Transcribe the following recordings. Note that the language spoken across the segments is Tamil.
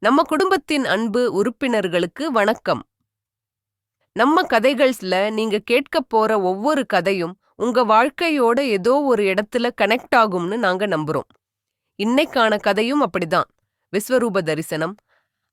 நம்ம குடும்பத்தின் அன்பு உறுப்பினர்களுக்கு வணக்கம். நம்ம கதைகள்ல நீங்க கேட்கப் போற ஒவ்வொரு கதையும் உங்க வாழ்க்கையோட ஏதோ ஒரு இடத்துல கனெக்ட் ஆகும்னு நாங்க நம்புறோம். இன்னைக்கான கதையும் அப்படிதான். விஸ்வரூப தரிசனம்.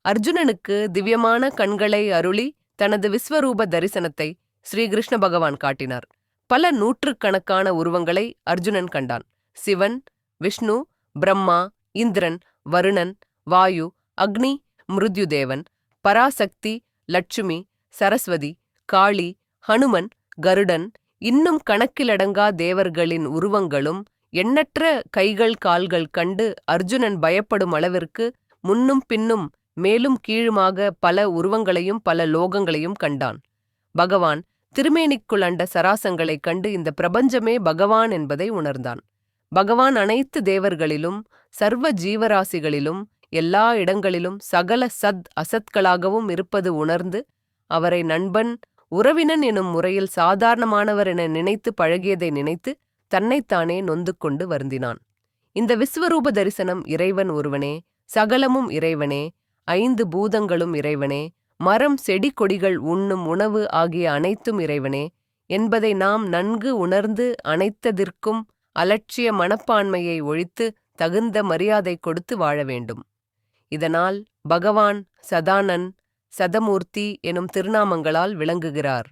அர்ஜுனனுக்கு திவ்யமான கண்களை அருளி தனது விஸ்வரூப தரிசனத்தை ஸ்ரீ கிருஷ்ண பகவான் காட்டினார். பல நூற்றுக்கணக்கான உருவங்களை அர்ஜுனன் கண்டான். சிவன், விஷ்ணு, பிரம்மா, இந்திரன், வருணன், வாயு, அக்னி, மிருத்யுதேவன், பராசக்தி, லட்சுமி, சரஸ்வதி, காளி, ஹனுமன், கருடன், இன்னும் கணக்கிலடங்கா தேவர்களின் உருவங்களும் எண்ணற்ற கைகள் கால்கள் கண்டு அர்ஜுனன் பயப்படும் அளவிற்கு முன்னும் பின்னும் மேலும் கீழுமாக பல உருவங்களையும் பல லோகங்களையும் கண்டான். பகவான் திருமேனிக்குள் அண்ட சராசங்களைக் கண்டு இந்த பிரபஞ்சமே பகவான் என்பதை உணர்ந்தான். பகவான் அனைத்து தேவர்களிலும் சர்வ ஜீவராசிகளிலும் எல்லா இடங்களிலும் சகல சத் அசத்களாகவும் இருப்பது உணர்ந்து அவரை நண்பன் உறவினன் எனும் முறையில் சாதாரணமானவர் என நினைத்து பழகியதை நினைத்து தன்னைத்தானே நொந்து கொண்டு வருந்தினான். இந்த விஸ்வரூப தரிசனம் இறைவன் ஒருவனே, சகலமும் இறைவனே, 5 பூதங்களும் இறைவனே, மரம் செடி கொடிகள் உண்ணும் உணவு ஆகிய அனைத்தும் இறைவனே என்பதை நாம் நன்கு உணர்ந்து அனைத்ததிற்கும் அலட்சிய மனப்பான்மையை ஒழித்து தகுந்த மரியாதை கொடுத்து வாழ வேண்டும். இதனால் பகவான் சதானன், சதமூர்த்தி எனும் திருநாமங்களால் விளங்குகிறார்.